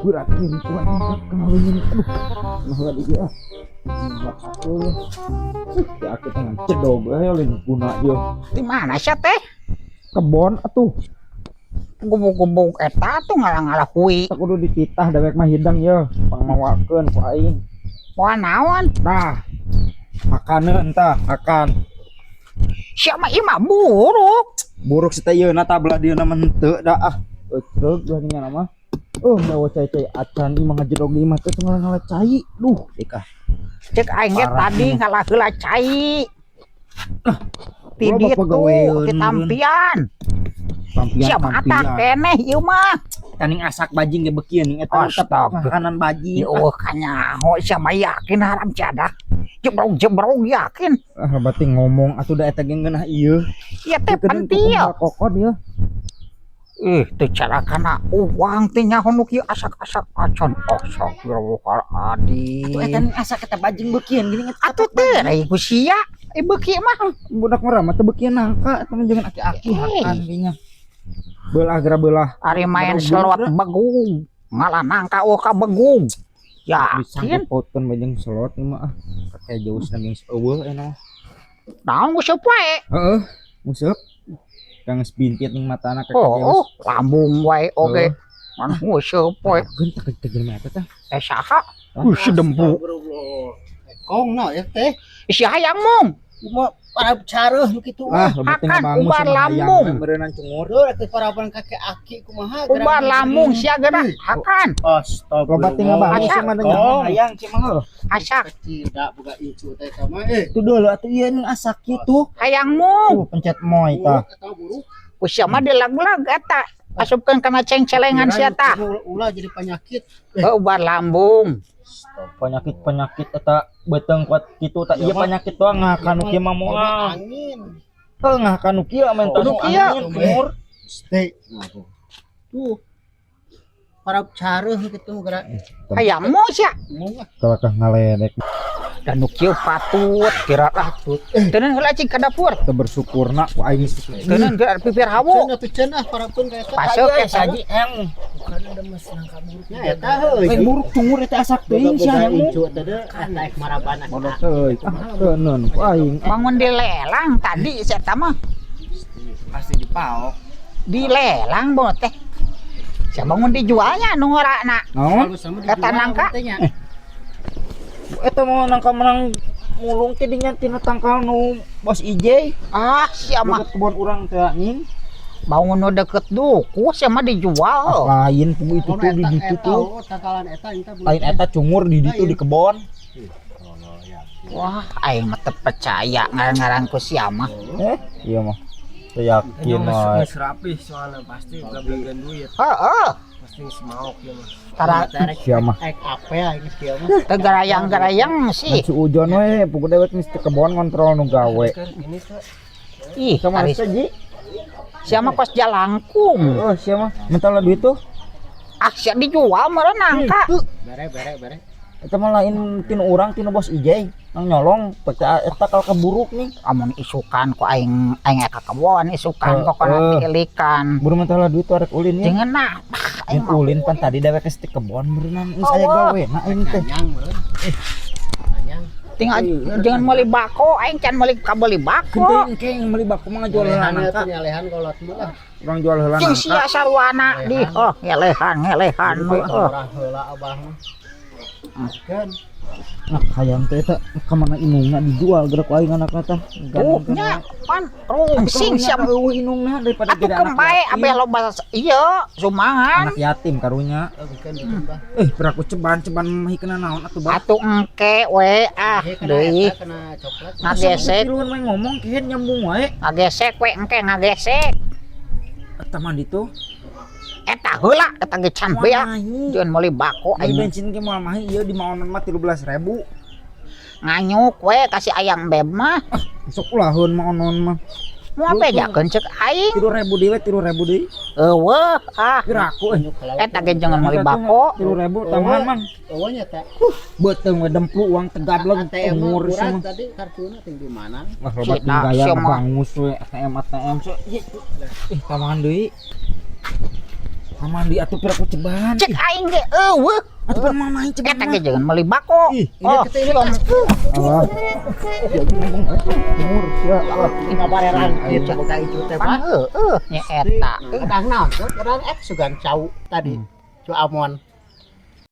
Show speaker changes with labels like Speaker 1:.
Speaker 1: berat kiri tuan kawin aduh mahal dia aku ya aku tangan cedog lain guna yo
Speaker 2: di mana sih teh
Speaker 1: kebon atuh
Speaker 2: gubuk-gubuk eta tuh ngalah-ngalah hui
Speaker 1: tak kudu dititah dewek mah hidang ya pangmawakeun ku aing
Speaker 2: poa naon
Speaker 1: tah akaneun tah akan
Speaker 2: siapa ima buruk
Speaker 1: si teh yeuna tablah dieuna mah henteu da ah euceug geuningan mah bawa cai-cai acan imah ngajerog di imah teh ngalah cai duh dekah
Speaker 2: cek aing ge tadi ngalah heula cai ti ditu ti tampian siapa atak keneh ieu mah
Speaker 1: taning asak bajing ge beukieu ning eta makanan bajing
Speaker 2: kanyaho siapa yakin haram cadak jebrong yakin
Speaker 1: berarti ngomong atuh da eta ge ngeunah ieu
Speaker 2: ieu teh pentil
Speaker 1: kokod ya
Speaker 2: teu cara kana uang teh nyaho nu kieu asak-asak acan astagfirullahaladzim
Speaker 1: atuh eta ning asak eta bajing beukieun geuning
Speaker 2: atuh teh ai ku sia beuki mah
Speaker 1: budak mah mah teu beukieun nangka eta mah jangan aki-aki hakan dinya beulah geura beulah
Speaker 2: ari main selot begung ngalah nangka ka begung yakin
Speaker 1: potun bajing selot ieu mah kakek jauh nanging eueuh eta
Speaker 2: naon geus poe
Speaker 1: heeh museup kang bintit ning matana kakek jauh
Speaker 2: lambung wae oge man geus poe
Speaker 1: gentak tegel mah eta teh
Speaker 2: saha sedempu
Speaker 3: kong no ya teh
Speaker 2: si hayang mung
Speaker 3: cuma para careuh nu kitu
Speaker 2: akan ubar lambung
Speaker 1: beureunan cungur
Speaker 3: teh parapan kakek aki kumaha
Speaker 2: ubar lambung sia geura akan
Speaker 1: loba teh ngabangus mah dengan hayang cing mah
Speaker 2: asak
Speaker 3: tidak buka icu teh mah
Speaker 1: itu dulu atuh ieu ning asak kitu
Speaker 2: hayang mung
Speaker 1: pencet moy tah
Speaker 2: ku sia mah dilag-lag eta asupkeun kana ceng-celengan sia tah
Speaker 3: ulah jadi penyakit
Speaker 2: ubar lambung
Speaker 1: penyakit eta beuteung kuat kitu tah ieu penyakit doang ngakanu kieu mah moal
Speaker 3: angin
Speaker 1: teu ngakanu kieu amun tanu angin cungur
Speaker 3: stay tuh para careuh kitu geura
Speaker 2: hayang mung sia
Speaker 1: kalakah ngaledek
Speaker 2: dan nu kieu patut kira patut teuneun heula cing ka dapur
Speaker 1: teu bersyukurna ku aing
Speaker 2: teuneun geura pipir hawu
Speaker 3: cenah atuh parapan ka eta
Speaker 2: paseuh ke saji
Speaker 3: bukan ada mas nangka buruknya eta heuh
Speaker 1: buruk cungur eta asak teuing sia hayang mung
Speaker 3: icu teh naik marabana
Speaker 1: bodoh teuy teuneun ku aing
Speaker 2: bangun dilelang tadi sia tah mah
Speaker 1: pasti dipaok
Speaker 2: dilelang bo teh sia bangun dijualnya nu ngorana
Speaker 1: naon
Speaker 2: eta nangka
Speaker 1: eta mau nangka menang mulung teh dinya tina tangkal nu bos IJ
Speaker 2: sia mah
Speaker 1: kebon urang teh anjing
Speaker 2: bangun nu deket duku sia mah dijual
Speaker 1: lain pugu itu tuh di ditu tuh
Speaker 3: tangkalan eta
Speaker 1: lain eta cungur di ditu di kebon
Speaker 2: wah aing mah teu percaya ngarang-ngarang ku sia mah
Speaker 1: iya mah teu yakin mah
Speaker 3: geus rapih soalna pasti gablegan duit
Speaker 2: heeh
Speaker 3: pasti semaok ya mah
Speaker 2: tara
Speaker 1: sia mah
Speaker 3: apa ya ini kieu mah
Speaker 2: teu garayang-garayang sih
Speaker 1: si ujon we pugu dewek mesti kebon kontrol nu gawe
Speaker 3: ini tuh
Speaker 2: ih
Speaker 1: sama
Speaker 2: ari
Speaker 1: saji
Speaker 2: sia mah kos jalangkung
Speaker 1: sia mah mental duit tuh
Speaker 2: sia dijual meureun nangka
Speaker 3: bere
Speaker 1: eta mah lain tinu urang tinu bos IJ nang nyolong pecah eta kal keburuk nih
Speaker 2: amun isukan ku aing ka kebon isukan kok kana tilikan
Speaker 1: buru mental duit tuh arek ulin ya
Speaker 2: jeung na
Speaker 1: aing ulin pan tadi dewek geus ti kebon beureunan geus aya gawe na aing teh
Speaker 2: tinggal jangan meuli bako aing can meuli kabeli bako
Speaker 1: geuning meuli bako mah ngajual heula nangka
Speaker 3: nyalehan kolot mah
Speaker 1: urang jual heula
Speaker 2: jeung
Speaker 1: nangka
Speaker 2: sia sarwana di ngelehan
Speaker 3: orang heula abah mah kan
Speaker 1: nah hayang teh eta ka mana inungna dijual geura ku aing anakna teh
Speaker 2: nya pan rungsing sia
Speaker 1: eueuh inungna daripada
Speaker 2: atuh kembae abeh loba ieu sumangan
Speaker 1: anak yatim karunya
Speaker 3: bukan ditambah
Speaker 1: beraku ceban mahikeuna naon atuh bah
Speaker 2: atuh engke we deui
Speaker 3: kena coklat
Speaker 2: ngagesek
Speaker 1: luan main ngomong kieu nyambung wae
Speaker 2: ngagesek we engke ngagesek
Speaker 1: eta mah ditu
Speaker 2: eta heula eta ge can bea jangan meuli bako
Speaker 1: aing
Speaker 2: aing
Speaker 1: bensin ge moal mah ieu di maonan mah 13.000
Speaker 2: nganyuk we kasih ayam beb mah
Speaker 1: sok ulaheun maonon mah
Speaker 2: moal bejakeun ceuk aing
Speaker 1: 3.000 deui 3.000 deui
Speaker 2: eueuh
Speaker 1: piraku
Speaker 2: eta ge jangan meuli bako
Speaker 1: 3.000 tambahan mang
Speaker 3: eueuhnya teh
Speaker 1: beuteung we demplu uang tegableng umur
Speaker 3: murah tadi kartuna teh di mana
Speaker 1: wah loba gaya bangus we ATM so tambahan deui Aman di atuh pira ku ceban.
Speaker 2: Cek aing ge eueuh.
Speaker 1: Atuh pan mah main ceban.
Speaker 2: Eta ge jangan meuli bako.
Speaker 3: Ih, ini
Speaker 2: Oh,
Speaker 3: kita ini
Speaker 2: siom.
Speaker 1: Ah. Jadi ngomong umur ya.
Speaker 3: Tinggal bareran ieu coba ka itu teh
Speaker 2: Pan
Speaker 3: Pak.
Speaker 2: nya eta.
Speaker 3: Kadang naon? Kadang sugan cau tadi. Cu amon.